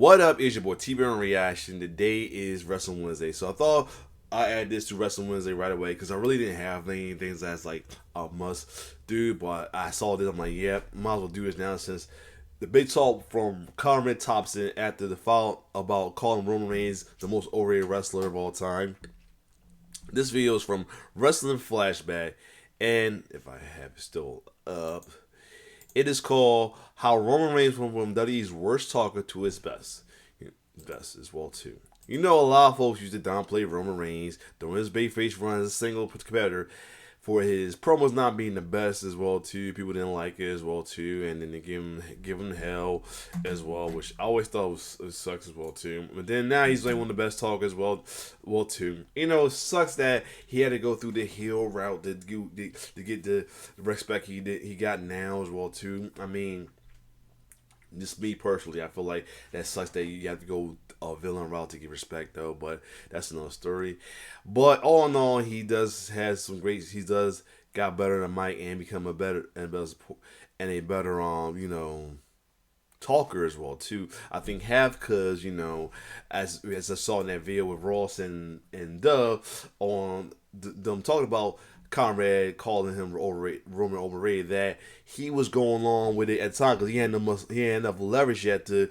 What up? It's your boy T-Bear Reaction. Today is Wrestling Wednesday, so I thought I add this to Wrestling Wednesday right away because I really didn't have any things that's like a must do, but I saw this. I'm like, yeah, might as well do this now since the big talk from Conrad Thompson after the file about calling Roman Reigns the most overrated wrestler of all time. This video is from Wrestling Flashback, and if I have it still up, it is called How Roman Reigns went from WWE's worst talker to his best. Best as well, too. You know, a lot of folks used to downplay Roman Reigns during his babyface run as a single competitor for his promos not being the best as well, too. People didn't like it as well, too. And then they give him hell as well, which I always thought it sucks as well, too. But then now he's like one of the best talkers as well, too. You know, it sucks that he had to go through the heel route to get the respect he got now as well, too. I mean, just me personally, I feel like that sucks that you have to go a villain route to get respect, though. But that's another story. But all in all, he does got better than Mike and become a better you know, talker as well too. I think half because, you know, as I saw in that video with Ross and Dove on them talking about Conrad calling him Roman overrated, that he was going along with it at the time because he had enough leverage yet to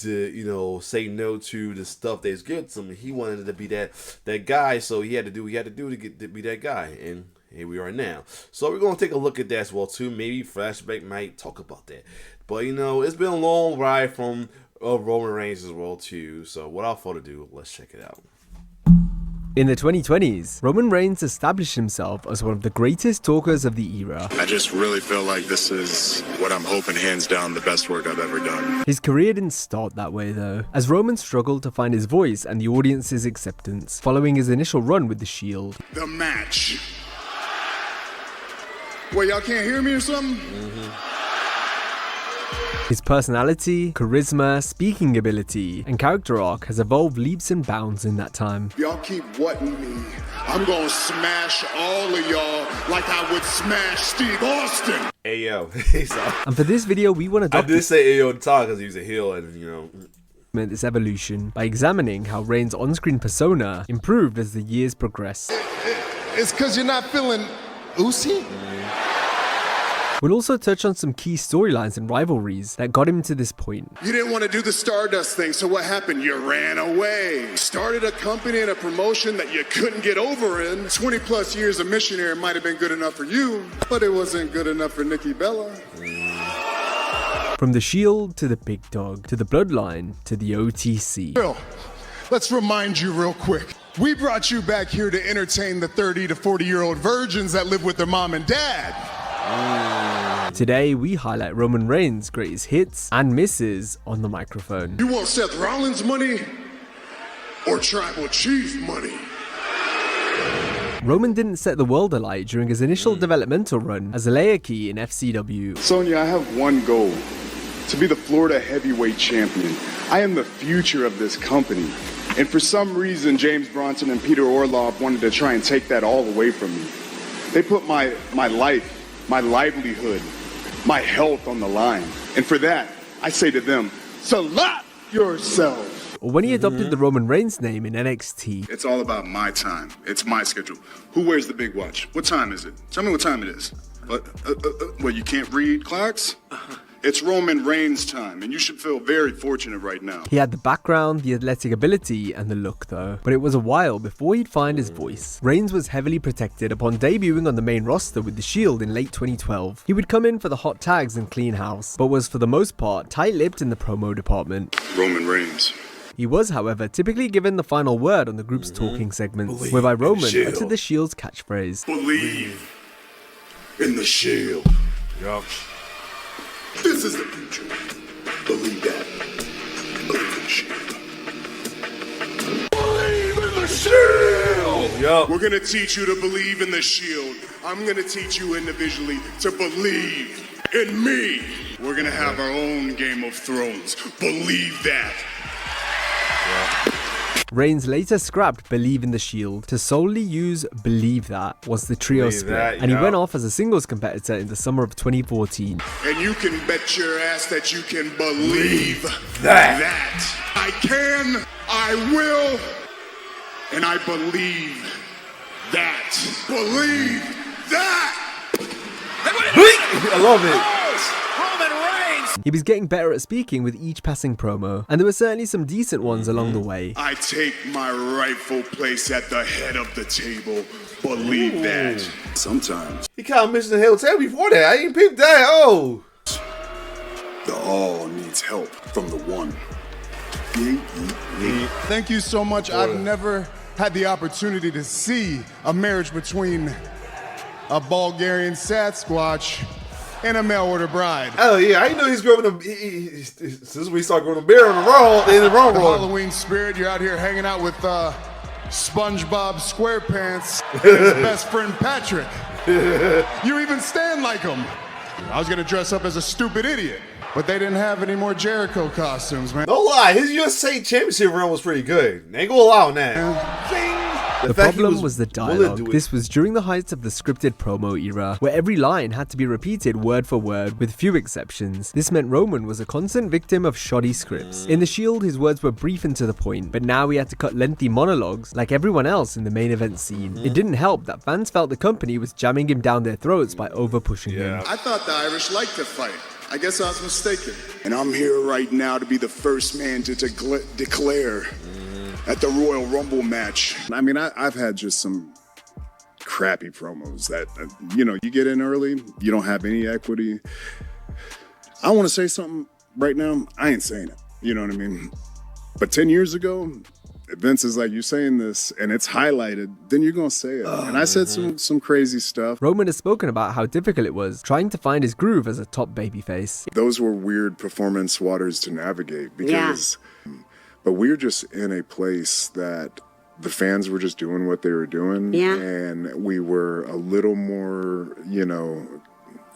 you know, say no to the stuff that's good to him. He wanted to be that guy, so he had to do what he had to do to be that guy, and here we are now. So we're gonna take a look at that as well too. Maybe Flashback might talk about that, but you know, it's been a long ride from Roman Reigns as well too. So without further ado, let's check it out. In the 2020s, Roman Reigns established himself as one of the greatest talkers of the era. I just really feel like this is what I'm hoping, hands down, the best work I've ever done. His career didn't start that way though, as Roman struggled to find his voice and the audience's acceptance following his initial run with the Shield. The match. Well, y'all can't hear me or something? His personality, charisma, speaking ability, and character arc has evolved leaps and bounds in that time. Y'all keep whatting me. I'm gonna smash all of y'all like I would smash Steve Austin. Hey yo, and for this video, we want to I did say Ayo to talk because he was a heel, and you know, this evolution by examining how Reigns' on-screen persona improved as the years progressed. It's because you're not feeling oozy? We'll also touch on some key storylines and rivalries that got him to this point. You didn't want to do the Stardust thing, so what happened? You ran away. Started a company and a promotion that you couldn't get over in. 20 plus years of missionary might have been good enough for you, but it wasn't good enough for Nikki Bella. From the Shield to the Big Dog, to the Bloodline, to the OTC. Bill, let's remind you real quick. We brought you back here to entertain the 30 to 40-year-old virgins that live with their mom and dad. Today, we highlight Roman Reigns' greatest hits and misses on the microphone. You want Seth Rollins money or Tribal Chief money? Roman didn't set the world alight during his initial developmental run as a layer key in FCW. Sonya, I have one goal, to be the Florida heavyweight champion. I am the future of this company. And for some reason, James Bronson and Peter Orloff wanted to try and take that all away from me. They put my life, my livelihood, my health on the line. And for that, I say to them, salute yourself. Or when he adopted the Roman Reigns name in NXT. It's all about my time. It's my schedule. Who wears the big watch? What time is it? Tell me what time it is. Well, you can't read clocks? It's Roman Reigns' time, and you should feel very fortunate right now. He had the background, the athletic ability, and the look though. But it was a while before he'd find his voice. Reigns was heavily protected upon debuting on the main roster with the Shield in late 2012. He would come in for the hot tags and clean house, but was for the most part tight-lipped in the promo department. Roman Reigns. He was, however, typically given the final word on the group's talking segments, whereby Roman uttered the Shield's catchphrase. Believe in the Shield. yup. This is the future. Believe that. Believe in the Shield. Believe in the Shield! Yup. We're gonna teach you to believe in the Shield. I'm gonna teach you individually to believe in me. We're gonna have our own Game of Thrones. Believe that. Reigns later scrapped Believe in the Shield to solely use Believe That was the trio Believe split, that, and he yeah. went off as a singles competitor in the summer of 2014. And you can bet your ass that you can believe that. I can, I will, and I believe that. Believe that! I love it. He was getting better at speaking with each passing promo, and there were certainly some decent ones along the way. I take my rightful place at the head of the table. Believe that. Sometimes He kind of mentioned the hotel before that. I ain't peeped that. Oh. the all needs help from the one. Thank you so much. I've never had the opportunity to see a marriage between a Bulgarian Sasquatch and a mail-order bride. Oh yeah, I didn't know he's growing up. Since we start growing a bear on the roll, in the wrong The roll. Halloween spirit, you're out here hanging out with SpongeBob SquarePants and his best friend Patrick. You even stand like him. I was gonna dress up as a stupid idiot, but they didn't have any more Jericho costumes, man. Don't lie, his USA Championship run was pretty good. They ain't gonna allow that. The fact he problem was the willing to dialogue. do it. This was during the height of the scripted promo era, where every line had to be repeated word for word, with few exceptions. This meant Roman was a constant victim of shoddy scripts. In the Shield, his words were brief and to the point, but now he had to cut lengthy monologues like everyone else in the main event scene. It didn't help that fans felt the company was jamming him down their throats by over-pushing him. I thought the Irish liked to fight. I guess I was mistaken. And I'm here right now to be the first man to declare at the Royal Rumble match. I mean, I've had just some crappy promos that, you get in early, you don't have any equity. I want to say something right now. I ain't saying it. You know what I mean? But 10 years ago, Vince is like, you're saying this and it's highlighted, then you're going to say it. And I said some crazy stuff. Roman has spoken about how difficult it was trying to find his groove as a top babyface. Those were weird performance waters to navigate because, but we were just in a place that the fans were just doing what they were doing. Yeah. And we were a little more,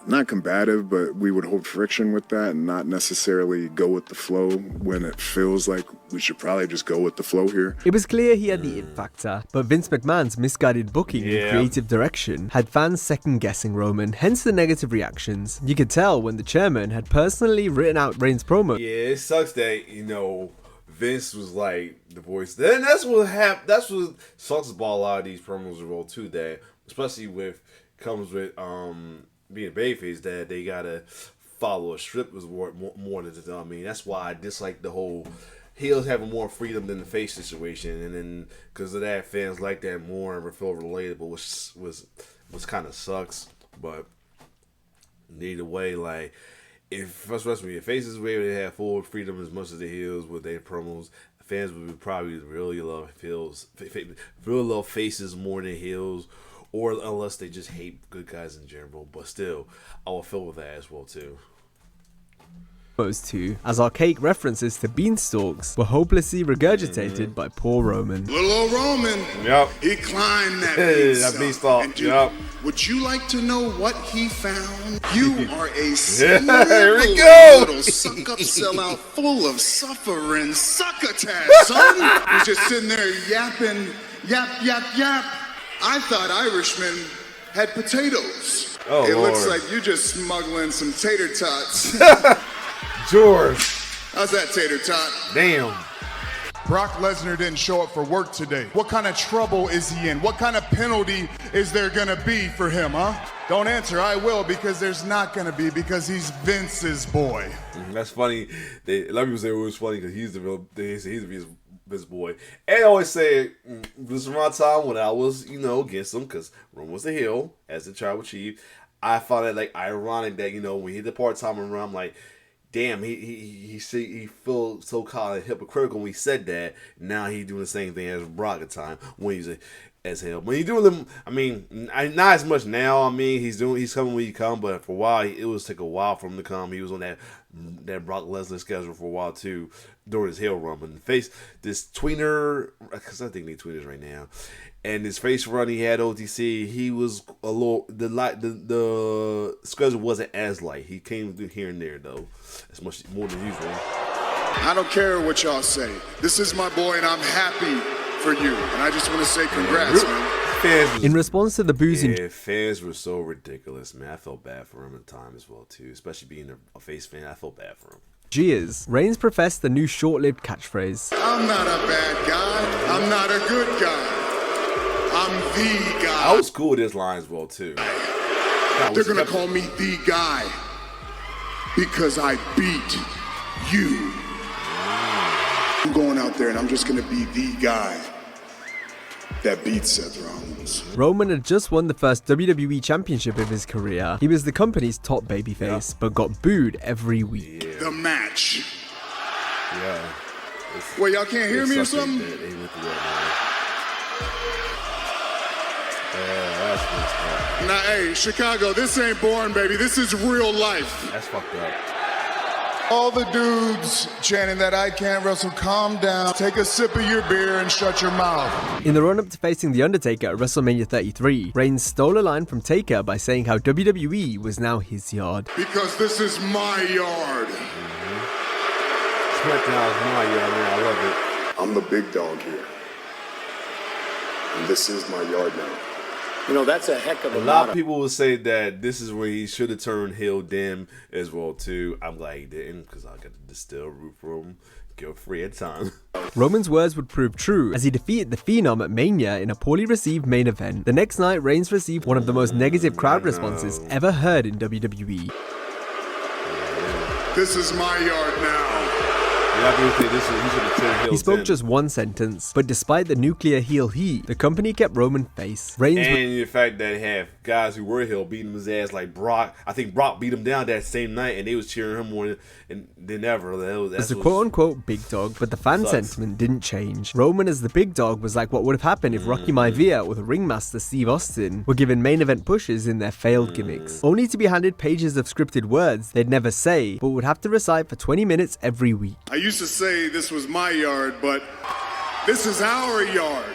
not combative, but we would hold friction with that and not necessarily go with the flow when it feels like we should probably just go with the flow here. It was clear he had the it factor, but Vince McMahon's misguided booking and creative direction had fans second-guessing Roman, hence the negative reactions. You could tell when the chairman had personally written out Reigns' promo. Yeah, it sucks that Vince was like the voice. Then that's what happened. That's what sucks about a lot of these promos roll too. That especially comes with being a babyface, that they gotta follow a script was more than the. I mean, that's why I dislike the whole heels having more freedom than the face situation, and then because of that, fans like that more and feel relatable, which was kind of sucks. But either way, like if your faces were able to have full freedom as much as the heels with their promos, fans would probably really love faces more than heels. Or unless they just hate good guys in general. But still, I will feel with that as well, too. Those two, as archaic references to beanstalks were hopelessly regurgitated by poor Roman. Little old Roman, he climbed that beanstalk. And dude, would you like to know what he found? You are a here we go. little suck-up sellout full of suffering succotash, son. He's just sitting there yapping, yap. I thought Irishmen had potatoes. Oh, it Lord. looks like you just smuggling some tater tots. George. How's that tater tot? Damn. Brock Lesnar didn't show up for work today. What kind of trouble is he in? What kind of penalty is there gonna be for him, huh? Don't answer, I will, because there's not gonna be, because he's Vince's boy. That's funny. A lot of people say it was funny because he's his boy. And I always say, this is my time when I was, against him, because Roman was the heel, as the tribal chief. I found it ironic that, when he hit the part-time run, I'm like, damn, he feels so kind of hypocritical when he said that. Now he's doing the same thing as Brock at the time when he's as hell. When he's doing them, I mean, not as much now. I mean, he's coming when he come, but for a while it was take a while for him to come. He was on that Brock Lesnar schedule for a while too during his heel run. But this tweener, because I think they tweeters right now. And his face run he had OTC, he was a little the schedule wasn't as light. He came through here and there though, as much more than usual. I don't care what y'all say. This is my boy, and I'm happy for you. And I just want to say congrats, man. In response to the boos and fans were so ridiculous, man. I felt bad for him at the time as well, too. Especially being a face fan, I felt bad for him. jeers, Reigns professed the new short-lived catchphrase. I'm not a bad guy. I'm not a good guy. I'm the guy. I was cool with this line as well, too. They're going to call me the guy because I beat you. I'm going out there and I'm just going to be the guy that beats Seth Rollins. Roman had just won the first WWE Championship of his career. He was the company's top babyface, but got booed every week. The match. Yeah. Well, y'all can't hear me or something? Nah, hey, Chicago, this ain't boring, baby. This is real life. That's fucked up. All the dudes chanting that I can't wrestle, calm down, take a sip of your beer and shut your mouth. In the run-up to facing The Undertaker at WrestleMania 33, Reigns stole a line from Taker by saying how WWE was now his yard. Because this is my yard. SmackDown is my yard, man. I love it. I'm the big dog here. And this is my yard now. You know, that's a heck of a lot motto. of people will say that this is when he should have turned heel dim as well too. I'm glad he didn't because I got to distill root for him. Go free at time. Roman's words would prove true as he defeated the Phenom at Mania in a poorly received main event. The next night, Reigns received one of the most negative crowd responses ever heard in WWE. This is my yard now. He spoke just one sentence, but despite the nuclear heel heat, the company kept Roman face. Reigns and the fact that they have guys who were heel beating his ass like Brock. I think Brock beat him down that same night, and they was cheering him more than ever. was the quote-unquote big dog, but the fan sentiment didn't change. Roman as the big dog was like what would have happened if Rocky Maivia or the ringmaster Steve Austin were given main event pushes in their failed gimmicks, only to be handed pages of scripted words they'd never say, but would have to recite for 20 minutes every week. I used to say this was my yard, but this is our yard.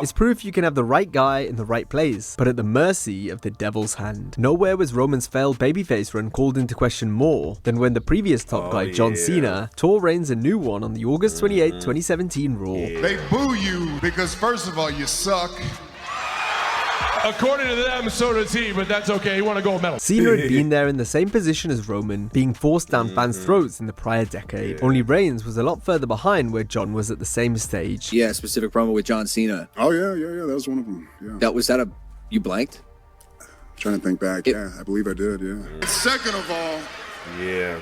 It's proof you can have the right guy in the right place, but at the mercy of the devil's hand. Nowhere was Roman's failed babyface run called into question more than when the previous top guy, John Cena, tore Reigns a new one on the August 28, 2017 Raw. They boo you because, first of all, you suck. According to them, so does he, but that's okay. He won a gold medal. Cena had been there in the same position as Roman, being forced down fans' throats in the prior decade. Only Reigns was a lot further behind where John was at the same stage. Yeah, specific promo with John Cena. Oh, yeah, that was one of them. Yeah. You blanked? Trying to think back. Yeah, I believe I did, yeah. Second of all. Yeah.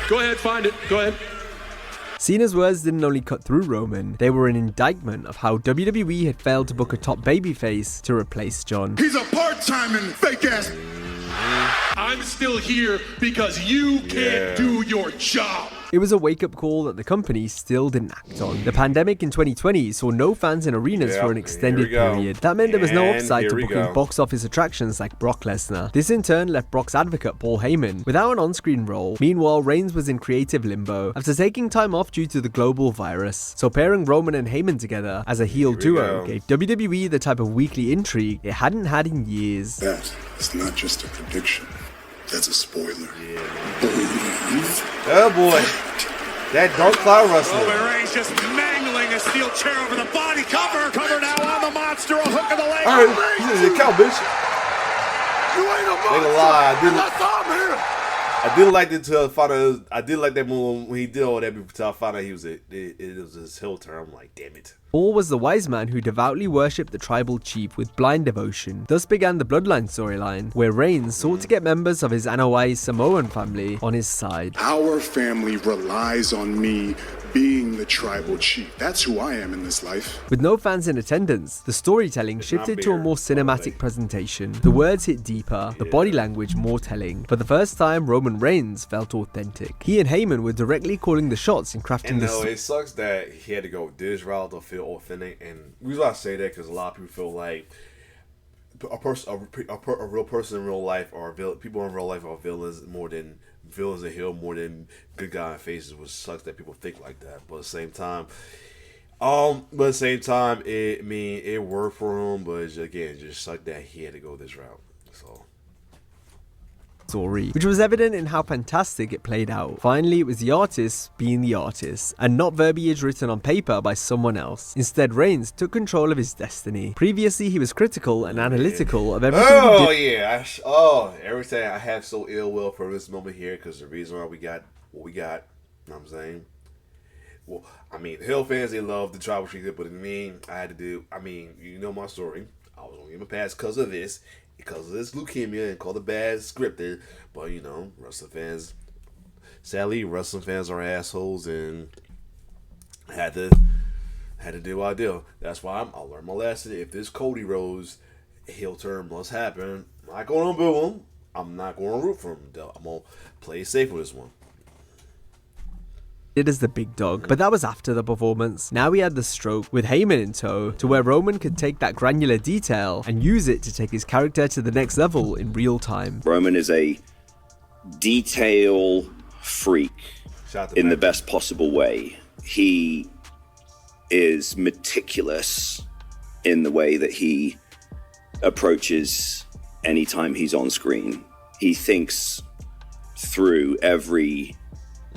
Go ahead, find it. Go ahead. Cena's words didn't only cut through Roman, they were an indictment of how WWE had failed to book a top babyface to replace John. He's a part-time and fake-ass. I'm still here because you can't do your job. It was a wake-up call that the company still didn't act on. The pandemic in 2020 saw no fans in arenas for an extended period. That meant there was no upside to booking box office attractions like Brock Lesnar. This in turn left Brock's advocate Paul Heyman without an on-screen role. Meanwhile, Reigns was in creative limbo after taking time off due to the global virus. So pairing Roman and Heyman together as a heel duo gave WWE the type of weekly intrigue it hadn't had in years. That is not just a prediction. That's a spoiler. Oh boy. That Dark Cloud wrestling. Roman Reigns just mangling a steel chair over the body cover. Cover now on the monster. A hook of the leg. Alright, he's a cow, bitch. You ain't a They gonna lie. I did like that move when he did all that until I found out it was his heel turn. I'm like, damn it. Or was the wise man who devoutly worshipped the tribal chief with blind devotion. Thus began the Bloodline storyline, where Reigns sought to get members of his Anoa'i Samoan family on his side. Our family relies on me being the tribal chief. That's who I am in this life. With no fans in attendance, the storytelling shifted to a more cinematic presentation. The words hit deeper, the body language more telling. For the first time, Roman Reigns felt authentic. He and Heyman were directly calling the shots in crafting the it sucks that he had to go this route to feel authentic. And the reason why I say that because a lot of people feel like a real person in real life or people in real life are villains in heel more than good guy in faces, which sucks that people think like that. But at the same time, it worked for him. But again, it just sucked that he had to go this route. So story, which was evident in how fantastic it played out. Finally, it was the artist being the artist, and not verbiage written on paper by someone else. Instead, Reigns took control of his destiny. Previously, he was critical and analytical of everything he did. Yeah. Every time I have so ill will for this moment here, because the reason why we got what we got, you know what I'm saying? Well, I mean, Hill fans, they love the tribal treatment, but I had to do, you know my story. I was going to give him a pass because of this leukemia and called it bad scripted. But, wrestling fans, sadly, wrestling fans are assholes, and I had to do what I do. That's why I learned my lesson. If this Cody Rhodes heel turn must happen, I'm not going to boo him. I'm not going to root for him. I'm going to play it safe with this one. As the big dog, but that was after the performance. Now we had the stroke with Heyman in tow, to where Roman could take that granular detail and use it to take his character to the next level in real time. Roman is a detail freak in the best possible way. He is meticulous in the way that he approaches anytime he's on screen. He thinks through every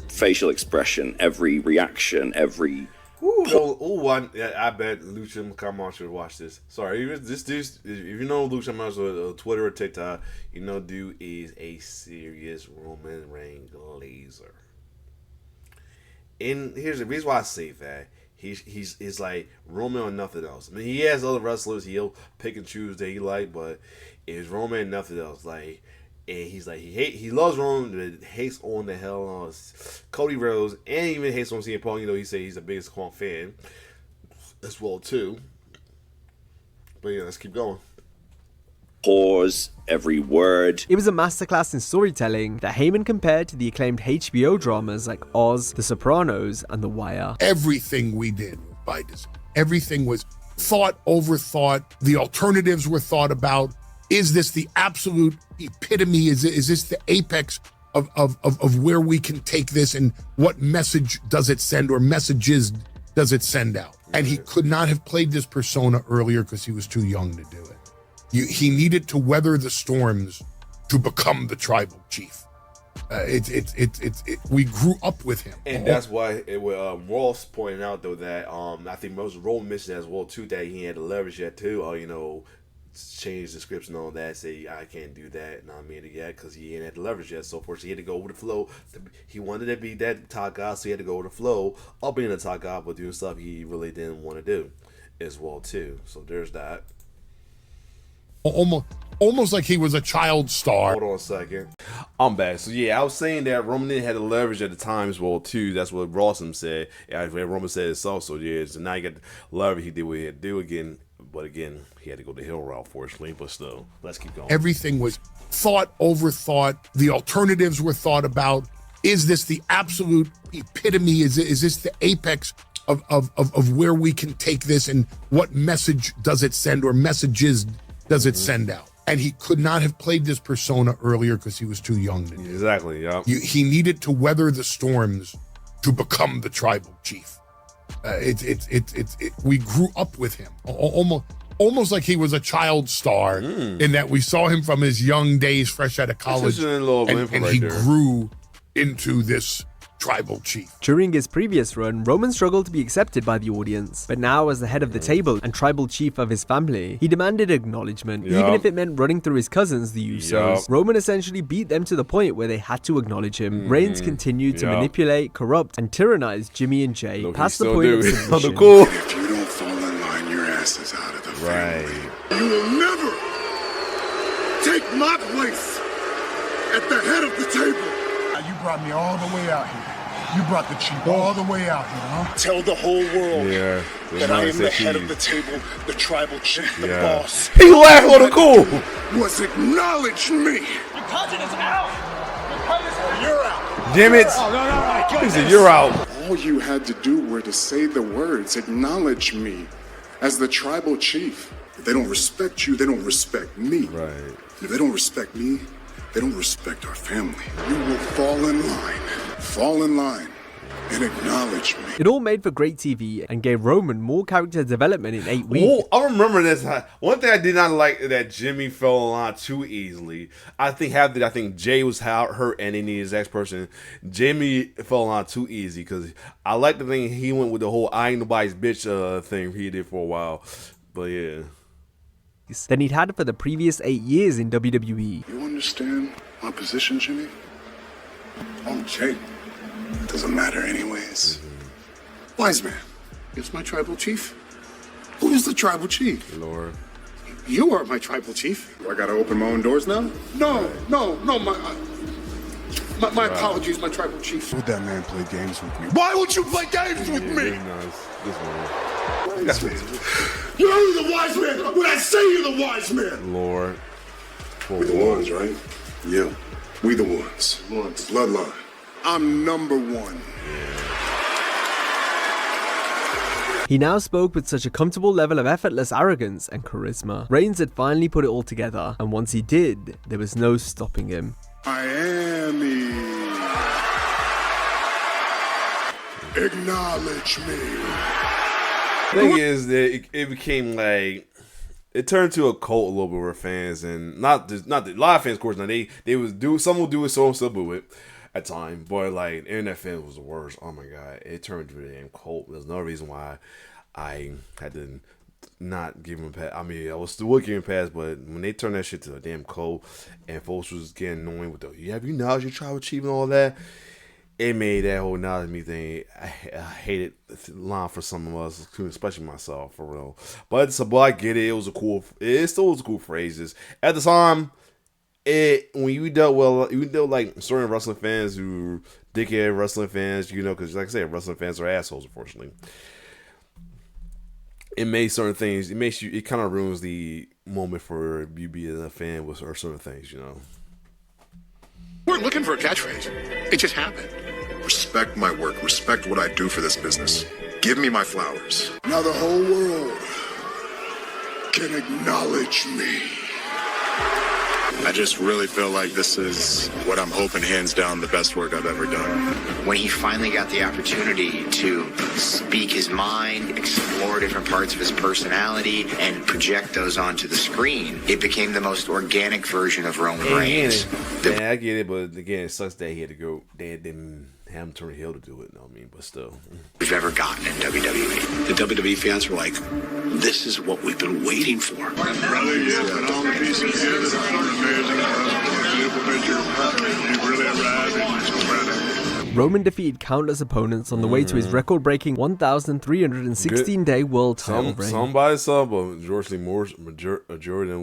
facial expression, every reaction, every... I bet Lucha Kamon should watch this. Sorry, this dude, if you know Lucha Kamon on Twitter or TikTok, dude is a serious Roman Reigns glazer. And here's the reason why I say that. He's like Roman or nothing else. He has other wrestlers he'll pick and choose that he like, but it's Roman and nothing else. And he's like, he loves Roman, but hates on the hell on Cody Rhodes, and even hates on CM Punk. He says he's the biggest Punk fan as well too. But yeah, let's keep going. Pause, every word. It was a masterclass in storytelling that Heyman compared to the acclaimed HBO dramas like Oz, The Sopranos, and The Wire. Everything we did by design. Everything was thought, overthought. The alternatives were thought about. Is this the absolute epitome? Is this the apex of where we can take this, and what message does it send, or messages does it send out? And he could not have played this persona earlier because he was too young to do it. He needed to weather the storms to become the tribal chief. We grew up with him, and that's why Ross pointed out though that I think most Roman mentioned as well too that he had the leverage yet too. Change the scripts and all that, say I can't do that, because he ain't had the leverage yet. So first he had to go with the flow. He wanted to be that top guy, so he had to go with the flow of being a top guy, but doing stuff he really didn't want to do as well too. So there's that. Almost like he was a child star. Hold on a second. I'm back. So yeah, I was saying that Roman didn't have the leverage at the time as well too. That's what Rawson said. Roman said it's also, yeah. So now he got the leverage. He did what he had to do again. But again, he had to go the hill route, fortunately. But still, let's keep going. Everything was thought, overthought. The alternatives were thought about. Is this the absolute epitome? Is this the apex of where we can take this, and what message does it send, or messages does it send out? And he could not have played this persona earlier because he was too young to do it. Exactly, yeah. He needed to weather the storms to become the tribal chief. We grew up with him, almost like he was a child star, in that we saw him from his young days, fresh out of college, and he grew into this tribal chief. During his previous run, Roman struggled to be accepted by the audience, but now as the head of the table and tribal chief of his family, he demanded acknowledgement, even if it meant running through his cousins, the Usos. Roman essentially beat them to the point where they had to acknowledge him. Reigns continued to manipulate, corrupt, and tyrannize Jimmy and Jay past the point of submission. If you don't fall in line, your ass is out of the right. You will never take my place at the head of the table. You brought me all the way out here. You brought the chief all the way out here, huh? Tell the whole world that I am the head of the table, the tribal chief, the boss. He laughed on the cool. Was acknowledge me. Your cousin is out. Your cousin, you're out. Damn it. He said, you're out. All you had to do were to say the words, acknowledge me as the tribal chief. If they don't respect you, they don't respect me. Right. If they don't respect me, they don't respect our family. You will fall in line. Fall in line. and acknowledge me. It all made for great TV and gave Roman more character development in 8 weeks. Oh, I remember this. One thing I did not like that Jimmy fell in line too easily. I think Jay was hurt and they needed his next person. Jimmy fell in line too easy because I like the thing he went with the whole I ain't nobody's bitch thing he did for a while. But yeah. Than he'd had for the previous 8 years in WWE. You understand my position, Jimmy? Oh, Jay. Doesn't matter anyways. Wise man, it's my tribal chief. Who is the tribal chief? Lord. You are my tribal chief. I gotta open my own doors now? No, my apologies, my tribal chief. Would that man play games with me? Why would you play games with me? Wise man. You're the wise man when I say you're the wise man. Lord. We the ones, right? Yeah. We the ones. Bloodline. I'm number one. He now spoke with such a comfortable level of effortless arrogance and charisma. Reigns had finally put it all together, and once he did, there was no stopping him. Miami. Acknowledge me. Thing is that it became like it turned to a cult a little bit with fans, and not the a lot of fans, of course. Now they would do, some will do it, some will do it at time, but like internet fans was the worst. Oh my god, it turned to a damn cult. There's no reason why I had to not give him a pass. I mean, I was still giving him a pass, but when they turned that shit to a damn cult and folks was getting annoying with the have you knowledge your tribal chief and all that, it made that whole knowledge me thing. I hated the line for some of us, especially myself, for real. But I get it. It still was cool phrases at the time. When you dealt like certain wrestling fans who dickhead wrestling fans, because like I said, wrestling fans are assholes, unfortunately. It made certain things. It kind of ruins the moment for you being a fan with or certain things, We're looking for a catchphrase. It just happened. Respect my work. Respect what I do for this business. Give me my flowers. Now the whole world can acknowledge me. I just really feel like this is what I'm hoping, hands down, the best work I've ever done. When he finally got the opportunity to speak his mind, explore different parts of his personality, and project those onto the screen, it became the most organic version of Roman Reigns. Yeah, I get it, but again, it sucks that he had to go. They didn't have him turn heel to do it. But still. We've ever gotten in WWE. The WWE fans were like, this is what we've been waiting for. Brother, you put all the pieces together. It's amazing. You really arrived at this credit. Roman defeated countless opponents on the way to his record-breaking 1,316-day world title reign. Somebody saw, but Jordan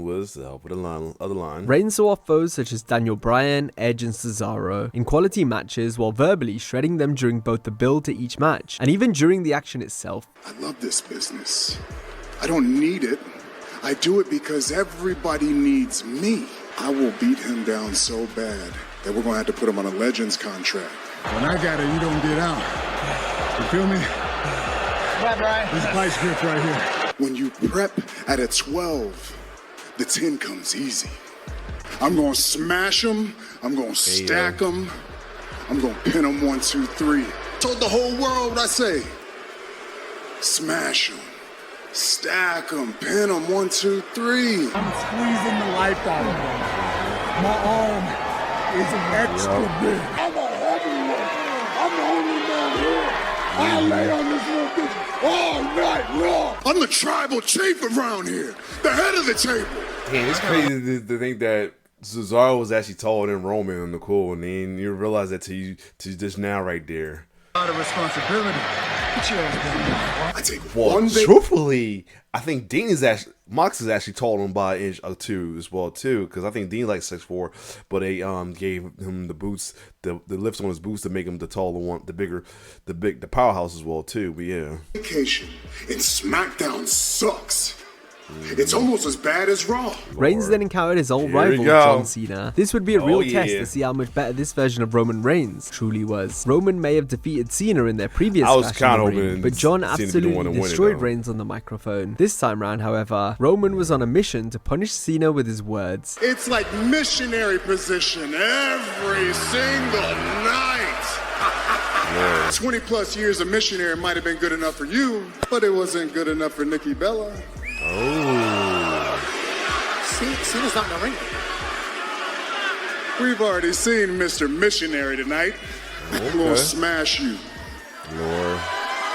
was the help with the other line. Reigns saw off foes such as Daniel Bryan, Edge, and Cesaro in quality matches while verbally shredding them during both the build to each match and even during the action itself. I love this business. I don't need it. I do it because everybody needs me. I will beat him down so bad that we're going to have to put him on a Legends contract. When I got it, you don't get out. You feel me? What, Brian? This vice grip right here. When you prep at a 12, the 10 comes easy. I'm going to smash them. I'm going to stack them. I'm going to pin them 1, 2, 3. Told the whole world what I say. Smash them. Stack them. Pin them 1, 2, 3. I'm squeezing the life out of them. My arm is extra big. I'm a heavyweight. I'm the only man here. I lay on this little bitch all night long. I'm the tribal chief around here. The head of the table. Yeah, it's crazy to think that Cesaro was actually taller than Roman on the cool, and then you realize that to just now right there. A lot of responsibility. Get your ass down. I take one big. Truthfully, I think Mox is actually taller than by an inch or two as well too, because I think Dean's like 6'4", but they gave him the boots, the lifts on his boots to make him the taller one, the powerhouse as well too. But yeah, vacation in SmackDown sucks. It's almost as bad as Raw. Reigns then encountered his old rival, John Cena. This would be a real test to see how much better this version of Roman Reigns truly was. Roman may have defeated Cena in their previous ring, but John absolutely destroyed Reigns on the microphone. This time round, however, Roman was on a mission to punish Cena with his words. It's like missionary position every single night. Yeah. 20 plus years of missionary might have been good enough for you, but it wasn't good enough for Nikki Bella. Oh. Cena's not in the ring. We've already seen Mr. Missionary tonight. Okay. I'm gonna smash you. Lord.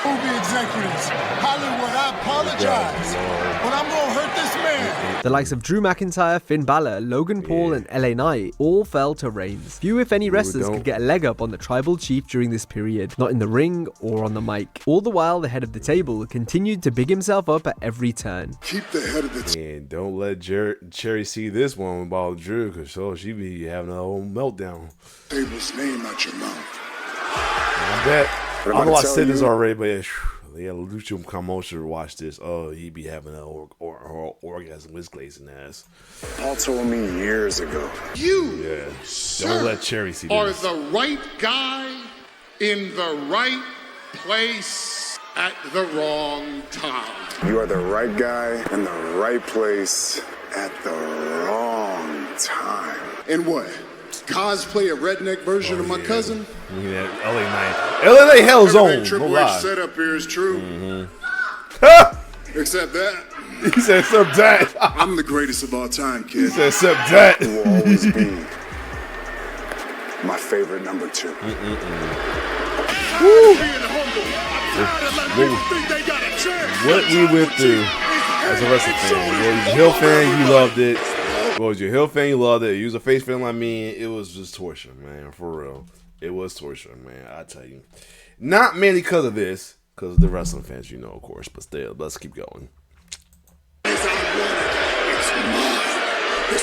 Movie executives, Hollywood, I apologize, but I'm gonna hurt this man. The likes of Drew McIntyre, Finn Balor, Logan Paul, and LA Knight all fell to Reigns. Few, if any, wrestlers could get a leg up on the tribal chief during this period, not in the ring or on the mic. All the while, the head of the table continued to big himself up at every turn. Keep the head of the And don't let Cherry see this one about Drew, because she be having a whole meltdown. table's name out your mouth. I bet. I know I said this already, but yeah, Lucio Camocha watch this. Oh, he be having an orgasm with his glazing ass. Paul told me years ago. You, Don't let Cherry see are this. the right guy in the right place at the wrong time. You are the right guy in the right place at the wrong time. And what? Cosplay a redneck version of my cousin? Yeah, LA Knight. LA Hell's Everything on. Triple No H lie. setup here is true. Except that. He said, except that. I'm the greatest of all time, kid. He said, except that. You will always be my favorite number 2. What we went through as a wrestling fan. You was a heel fan, you loved it. Was you a heel fan, you loved it. You was a face fan like me, it was just torture, man. For real. It was torture, man. I tell you. Not mainly because of this, because of the wrestling fans, you know, of course. But still, let's keep going. This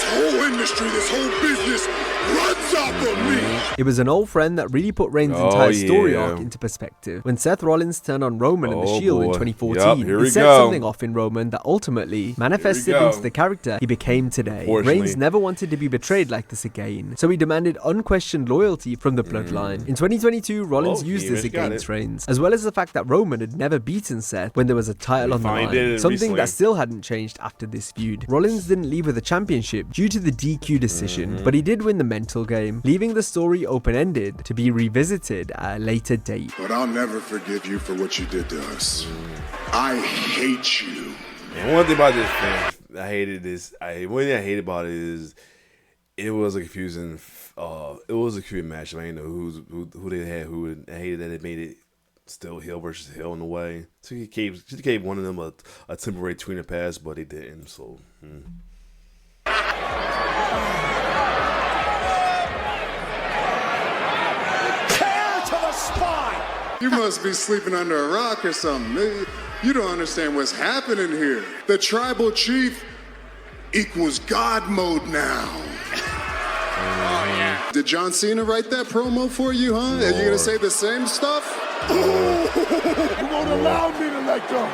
whole industry, this whole business runs off of me. It was an old friend that really put Reigns' entire story arc into perspective. When Seth Rollins turned on Roman and The Shield in 2014, it set something off in Roman that ultimately manifested into the character he became today. Reigns never wanted to be betrayed like this again, so he demanded unquestioned loyalty from the bloodline. In 2022, Rollins used this against Reigns, as well as the fact that Roman had never beaten Seth when there was a title on the line, something that still hadn't changed after this feud. Rollins didn't leave with a championship due to the DQ decision, but he did win the mental game, leaving the story open-ended to be revisited at a later date. But I'll never forgive you for what you did to us. I hate you. And one thing about this, man, I hated this. One thing I hated about it is it was a confusing. It was a confusing match. I didn't know who they had. I hated that it made it still heel versus heel in a way. So he gave one of them a temporary tweener pass, but he didn't. So. You must be sleeping under a rock or something. You don't understand what's happening here. The tribal chief equals God mode now. Did John Cena write that promo for you, huh? Are you gonna say the same stuff? He won't allow me to let go.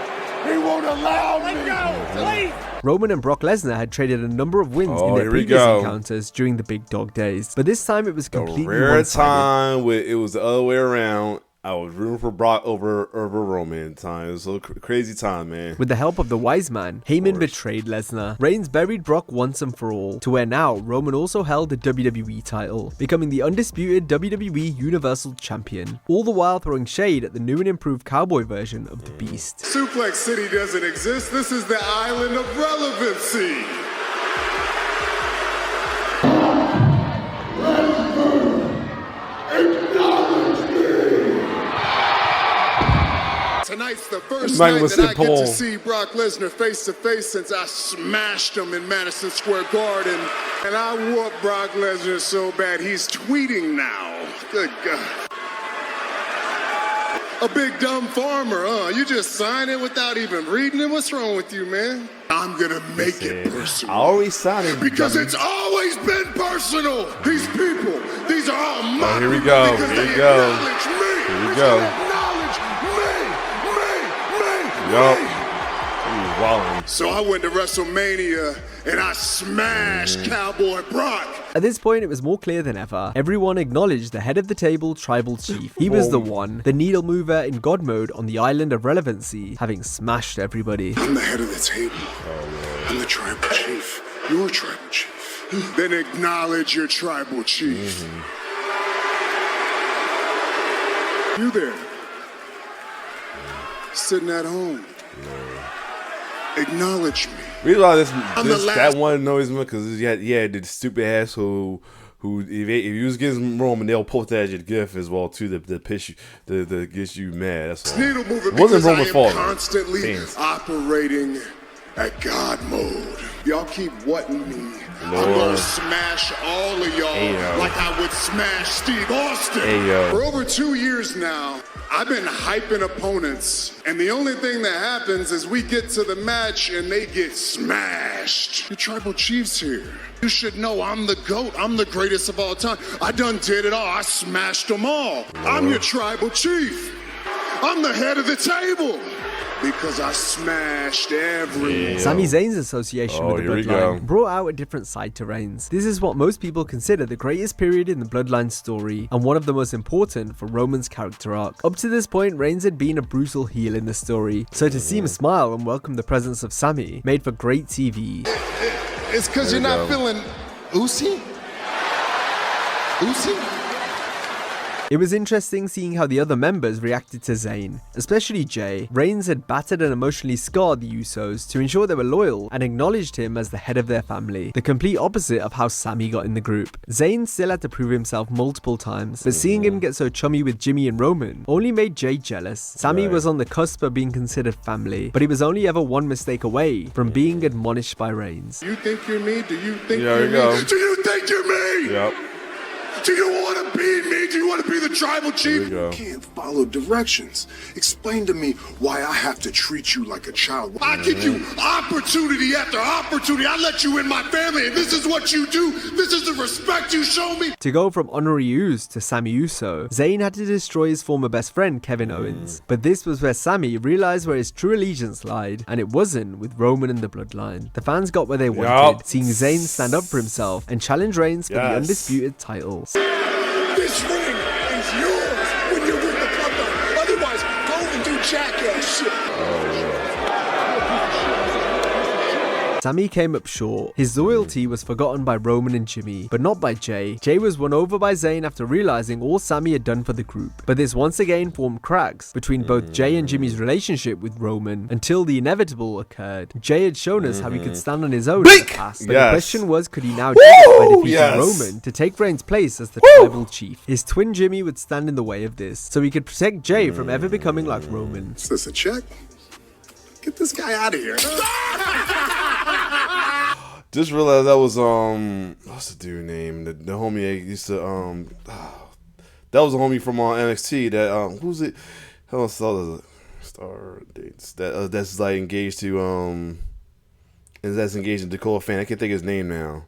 He won't allow me. Let go, please. Roman and Brock Lesnar had traded a number of wins in their previous encounters during the Big Dog days, but this time it was completely one-sided. It was the other way around. I was rooting for Brock over Roman time. It was a crazy time, man. With the help of the wise man, Heyman betrayed Lesnar. Reigns buried Brock once and for all, to where now Roman also held the WWE title, becoming the undisputed WWE Universal Champion, all the while throwing shade at the new and improved cowboy version of the Beast. Suplex City doesn't exist. This is the island of relevancy. Tonight's the first night that I get to see Brock Lesnar face to face since I smashed him in Madison Square Garden. And I whooped Brock Lesnar so bad he's tweeting now. Good God. A big dumb farmer, huh? You just sign it without even reading it? What's wrong with you, man? I'm gonna make it personal. I always signed it. Because it's always been personal. These people, these are all my here we go. Here we go. Here we go. So I went to WrestleMania and I smashed Cowboy Brock. At this point, it was more clear than ever. Everyone acknowledged the head of the table tribal chief. He was the one, the needle mover in God mode on the island of relevancy, having smashed everybody. I'm the head of the table. I'm the tribal chief. Your tribal chief. Then acknowledge your tribal chief. You there, sitting at home. Acknowledge me. Realize that one annoys me because he had the stupid asshole who if he was getting Roman, they'll post that as your gift as well too to piss you to get you mad. That's all. Needle mover It wasn't because I Roman's am fault. constantly operating at God mode. Y'all keep wanting me. I'm gonna smash all of y'all like I would smash Steve Austin. For over 2 years now, I've been hyping opponents, and the only thing that happens is we get to the match and they get smashed. Your tribal chief's here. You should know I'm the GOAT. I'm the greatest of all time. I done did it all. I smashed them all. I'm your tribal chief. I'm the head of the table. Because I smashed everyone. Sami Zayn's association with the here we Bloodline go. brought out a different side to Reigns. This is what most people consider the greatest period in the Bloodline story, and one of the most important for Roman's character arc. Up to this point, Reigns had been a brutal heel in the story, so to see him smile and welcome the presence of Sami made for great TV. It's because you're not feeling Uzi? It was interesting seeing how the other members reacted to Zayn, especially Jay. Reigns had battered and emotionally scarred the Usos to ensure they were loyal and acknowledged him as the head of their family, the complete opposite of how Sami got in the group. Zayn still had to prove himself multiple times, but seeing him get so chummy with Jimmy and Roman only made Jay jealous. Sami was on the cusp of being considered family, but he was only ever one mistake away from being admonished by Reigns. You think you're me? Do you think There you're you go. me? Do you think you're me? Yep. Do you want to be me? Do you want to be the tribal chief? There we go. Can't follow directions. Explain to me why I have to treat you like a child. I give you opportunity after opportunity. I let you in my family, and this is what you do. This is the respect you show me. To go from honorary Uso to Sami Uso, Zayn had to destroy his former best friend Kevin Owens. But this was where Sami realized where his true allegiance lied, and it wasn't with Roman and the Bloodline. The fans got what they wanted, seeing Zayn stand up for himself and challenge Reigns for the undisputed titles. This ring is yours when you're with the Bloodline. Otherwise, go and do jackass shit. Sami came up short. His loyalty was forgotten by Roman and Jimmy, but not by Jay. Jay was won over by Zayn after realizing all Sami had done for the group. But this once again formed cracks between both Jay and Jimmy's relationship with Roman until the inevitable occurred. Jay had shown us how he could stand on his own in the past, but the question was, could he now do it by defeating Roman to take Reigns' place as the tribal chief? His twin Jimmy would stand in the way of this, so he could protect Jay from ever becoming like Roman. Is this a check? Get this guy out of here. Just realized that was what's the dude name? The homie I used to that was a homie from NXT. That who's it? How star dates that's like engaged to and that's engaged to Dakota Fan. I can't think of his name now.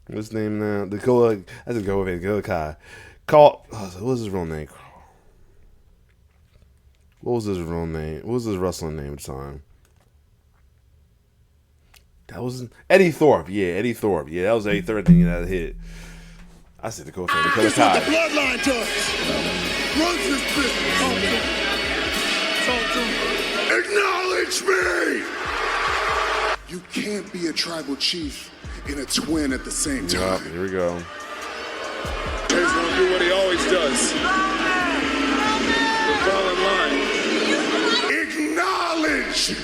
What's his name now? Dakota. That's Dakota Fan. Dakota Kai. What's his real name? What was his real name? What was his wrestling name at the time? That was Eddie Thorpe. Yeah, Eddie Thorpe. Yeah, that was Eddie Thorpe thing that hit. I said the Dakota Fan. This is what the Bloodline does. Runs this business. Talk to me. Acknowledge me. You can't be a tribal chief and a twin at the same time. Yeah, here we go. He's gonna do what he always does. The fall in line. Acknowledge me.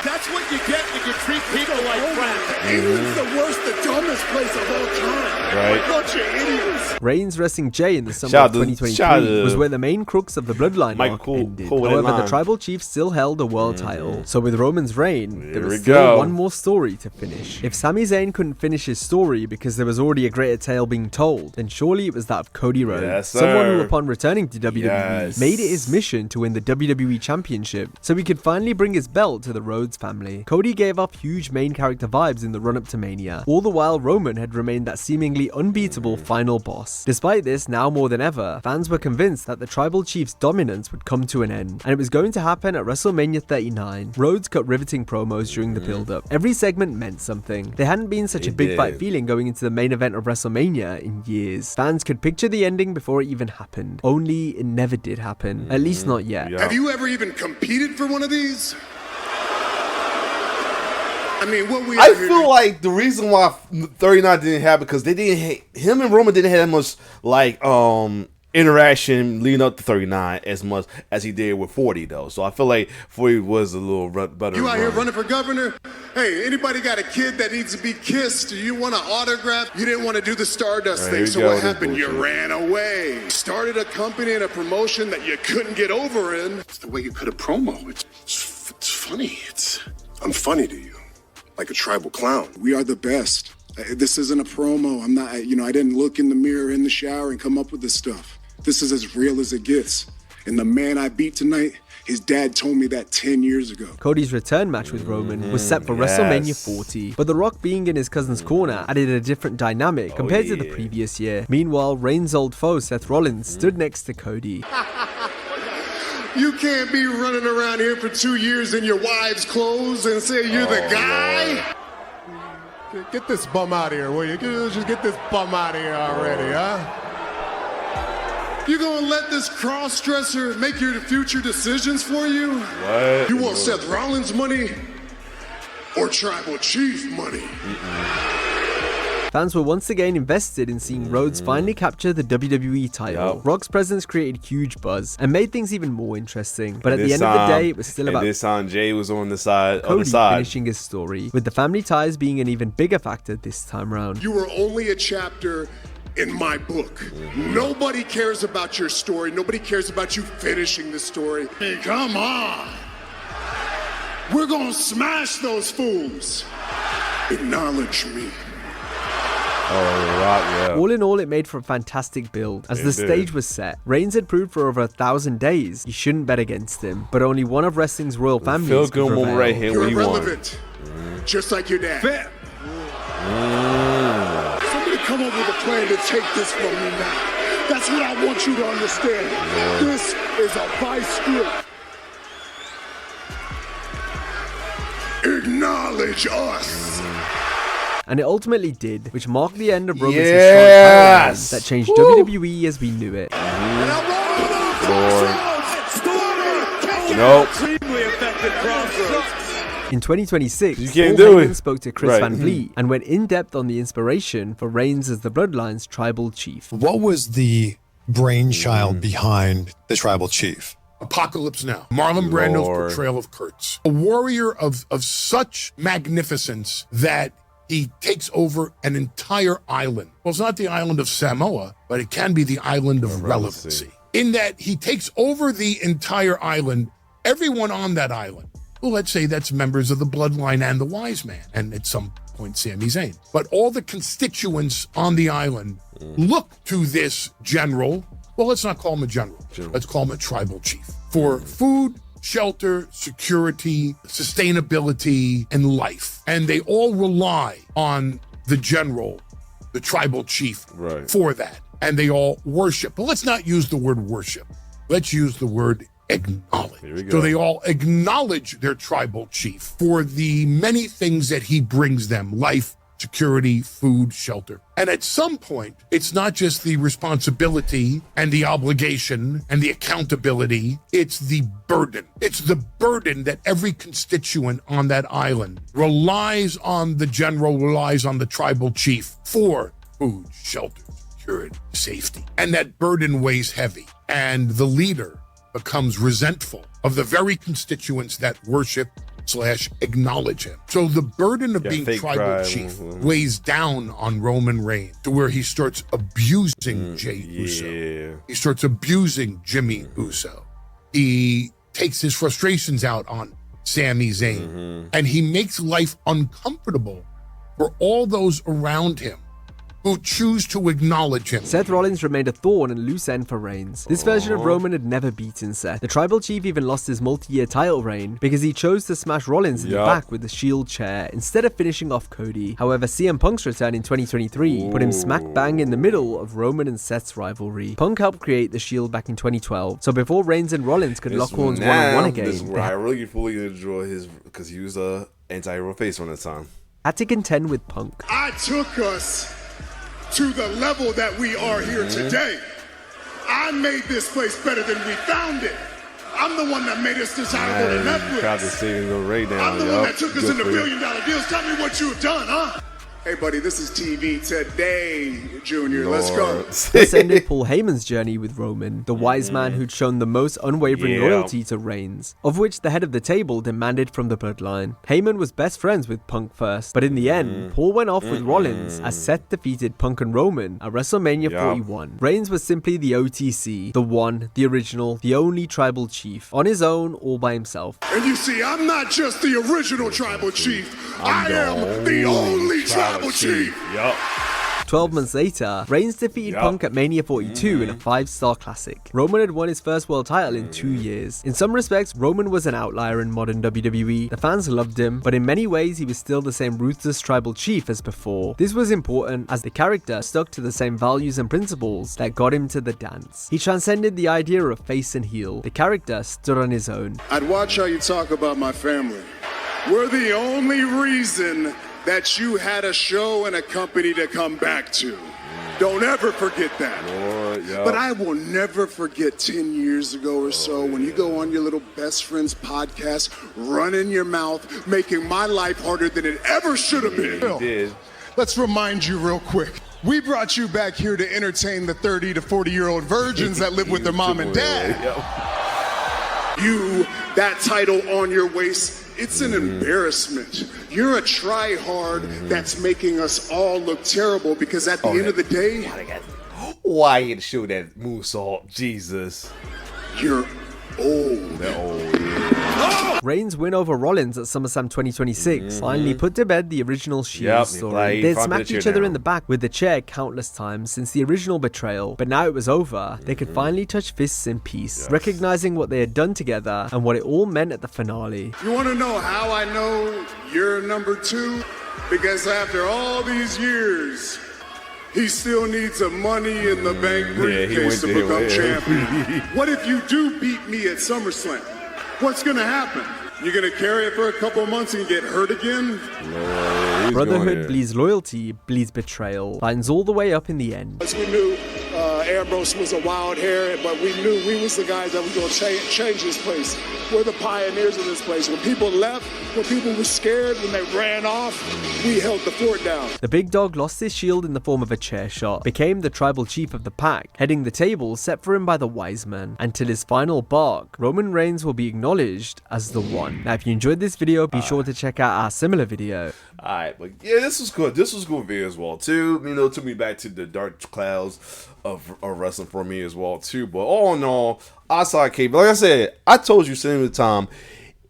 That's what you get when you treat people like crap. England's the worst, the dumbest place of all time. Right. Bunch of idiots. Reigns wrestling Jay in the summer of 2023 was where the main crux of the Bloodline arc ended. However, the Tribal Chief still held a world title. So with Roman's reign, there was still one more story to finish. If Sami Zayn couldn't finish his story because there was already a greater tale being told, then surely it was that of Cody Rhodes. Someone who, upon returning to WWE, made it his mission to win the WWE Championship so he could finally bring his belt to the Rhodes family. Cody gave off huge main character vibes in the run-up to Mania, all the while Roman had remained that seemingly unbeatable final boss. Despite this, now more than ever, fans were convinced that the Tribal Chief's dominance would come to an end, and it was going to happen at WrestleMania 39. Rhodes cut riveting promos during the build-up. Every segment meant something. There hadn't been such a big fight feeling going into the main event of WrestleMania in years. Fans could picture the ending before it even happened. Only it never did happen. At least not yet. Have you ever even competed for one of these? I mean, what we I feel like the reason why 39 didn't happen because they didn't him and Roman didn't have that much like interaction leading up to 39 as much as he did with 40 though. So I feel like 40 was a little better. You out here running for governor? Hey, anybody got a kid that needs to be kissed? Do you want an autograph? You didn't want to do the Stardust thing, so what happened? You ran away. Started a company and a promotion that you couldn't get over in. It's the way you cut a promo. It's funny. I'm funny to you. Like a tribal clown. We are the best. This isn't a promo. I'm not, I didn't look in the mirror in the shower and come up with this stuff. This is as real as it gets. And the man I beat tonight, his dad told me that 10 years ago. Cody's return match with Roman was set for WrestleMania 40, but The Rock being in his cousin's corner added a different dynamic compared to the previous year. Meanwhile, Reigns' old foe Seth Rollins stood next to Cody. You can't be running around here for 2 years in your wife's clothes and say you're the guy. Get this bum out of here, will you? Just get this bum out of here already, huh? You gonna let this cross-dresser make your future decisions for you? What? You want Seth Rollins money or Tribal Chief money? Fans were once again invested in seeing Rhodes finally capture the WWE title. Rock's presence created huge buzz and made things even more interesting. But at the end of the day, it was still about this time Jay was on the side. Cody finishing his story, with the family ties being an even bigger factor this time round. You were only a chapter in my book. Nobody cares about your story. Nobody cares about you finishing the story. Hey, come on. We're gonna smash those fools. Acknowledge me. All in all, it made for a fantastic build. As the stage was set, Reigns had proved for over 1,000 days you shouldn't bet against him, but only one of wrestling's royal families could prevail. Right here. You're irrelevant, just like your dad. Somebody come up with a plan to take this from me now. That's what I want you to understand. This is a vice script. Acknowledge us. And it ultimately did, which marked the end of Roman's historic title that changed WWE as we knew it. Nope. In 2026, you can't Paul do Heyman it. spoke to Chris Van Vliet and went in depth on the inspiration for Reigns as the Bloodline's tribal chief. What was the brainchild behind the tribal chief? Apocalypse Now. Marlon Brando's portrayal of Kurtz. A warrior of such magnificence that he takes over an entire island. Well, it's not the island of Samoa, but it can be the island of relevancy. In that he takes over the entire island, everyone on that island. Well, let's say that's members of the Bloodline and the Wise Man, and at some point, Sami Zayn. But all the constituents on the island look to this general. Well, let's not call him a general. Let's call him a tribal chief. For food, shelter, security, sustainability, and life. And they all rely on the general, the tribal chief, for that. And they all worship. But let's not use the word worship. Let's use the word acknowledge. So they all acknowledge their tribal chief for the many things that he brings them: life, security, food, shelter. And at some point, it's not just the responsibility and the obligation and the accountability, it's the burden. It's the burden that every constituent on that island relies on the general, relies on the tribal chief for food, shelter, security, safety. And that burden weighs heavy. And the leader becomes resentful of the very constituents that worship / acknowledge him. So the burden of being tribal chief weighs down on Roman Reigns to where he starts abusing Jey Uso. He starts abusing Jimmy Uso. He takes his frustrations out on Sami Zayn. And he makes life uncomfortable for all those around him who choose to acknowledge him. Seth Rollins remained a thorn and loose end for Reigns. This version of Roman had never beaten Seth. The tribal chief even lost his multi-year title reign because he chose to smash Rollins in the back with the Shield chair instead of finishing off Cody. However, CM Punk's return in 2023 put him smack bang in the middle of Roman and Seth's rivalry. Punk helped create the Shield back in 2012, so before Reigns and Rollins could lock horns one-on-one again, This is where I really fully enjoy his, because he was a anti-hero face on that time. Had to contend with Punk. I took us to the level that we are here today. I made this place better than we found it. I I'm the one that made us desirable to Netflix. Got the saving right now. I'm the one that took us into billion-dollar deals. Tell me what you have done, huh? Hey, buddy, this is TV today, Junior. Let's go. This ended Paul Heyman's journey with Roman, the wise man who'd shown the most unwavering loyalty to Reigns, of which the head of the table demanded from the bloodline. Heyman was best friends with Punk first, but in the end, Paul went off with Rollins as Seth defeated Punk and Roman at WrestleMania 41. Reigns was simply the OTC, the one, the original, the only tribal chief, on his own, all by himself. And you see, I'm not just the original tribal chief. I am the only tribal chief. Yup. 12 months later, Reigns defeated Punk at Mania 42 in a 5-star classic. Roman had won his first world title in 2 years. In some respects, Roman was an outlier in modern WWE. The fans loved him, but in many ways he was still the same ruthless tribal chief as before. This was important as the character stuck to the same values and principles that got him to the dance. He transcended the idea of face and heel. The character stood on his own. I'd watch how you talk about my family. We're the only reason that you had a show and a company to come back to. Don't ever forget that. But I will never forget 10 years ago or so when you go on your little best friend's podcast, running your mouth, making my life harder than it ever should have been. You did. Let's remind you real quick. We brought you back here to entertain the 30 to 40-year-old virgins that live with their mom and dad. You, that title on your waist, it's an embarrassment. You're a try-hard that's making us all look terrible because at the end of the day... Why you show that moonsault? Jesus. You're old. They're old, yeah. Reigns' win over Rollins at SummerSlam 2026 finally put to bed the original Shield story. They'd smacked each other in the back with the chair countless times since the original betrayal, but now it was over. They could finally touch fists in peace, recognizing what they had done together and what it all meant at the finale. You want to know how I know you're number 2? Because after all these years, he still needs a Money in the Bank briefcase to become champion. What if you do beat me at SummerSlam? What's gonna happen? You're gonna carry it for a couple months and get hurt again? Brotherhood bleeds loyalty, bleeds betrayal, lines all the way up in the end. As we knew Ambrose was a wild hair, but we knew we was the guys that was gonna change this place. We're the pioneers of this place. When people left, when people were scared, when they ran off, we held the fort down. The big dog lost his shield in the form of a chair shot, became the tribal chief of the pack, heading the table set for him by the wise man. Until his final bark, Roman Reigns will be acknowledged as the one. Now if you enjoyed this video, be sure to check out our similar video. Alright, but yeah, this was good. This was a good video as well too. You know, it took me back to the dark clouds of wrestling for me as well too. But all in all, I saw it, but like I said, I told you same at the time,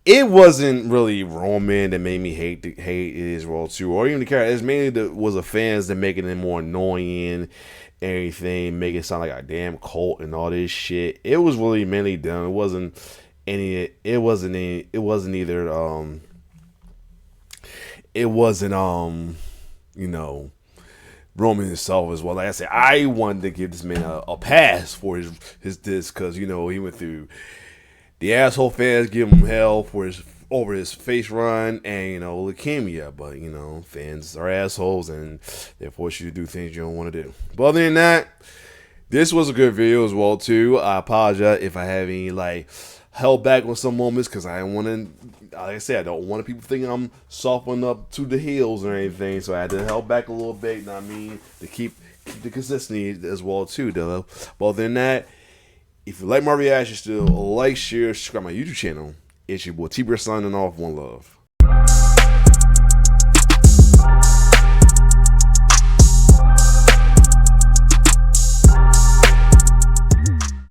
it wasn't really Roman that made me hate it as well too, or even the character. It's mainly the fans that making it more annoying, everything, make it sound like a damn cult and all this shit. It was really mainly them. It wasn't you know, Roman himself as well. Like I said, I wanted to give this man a pass for his this, because you know he went through the asshole fans give him hell for his face run and you know leukemia, but you know fans are assholes and they force you to do things you don't want to do. But other than that, this was a good video as well too. I apologize if I have any held back on some moments because I want to, like I said, I don't want people thinking I'm softening up to the heels or anything, so I had to held back a little bit, you know what I mean, to keep the consistency as well too, though. But other than that, if you like my reaction still, like, share, subscribe to my YouTube channel. It's your boy T-Bear signing off. One love.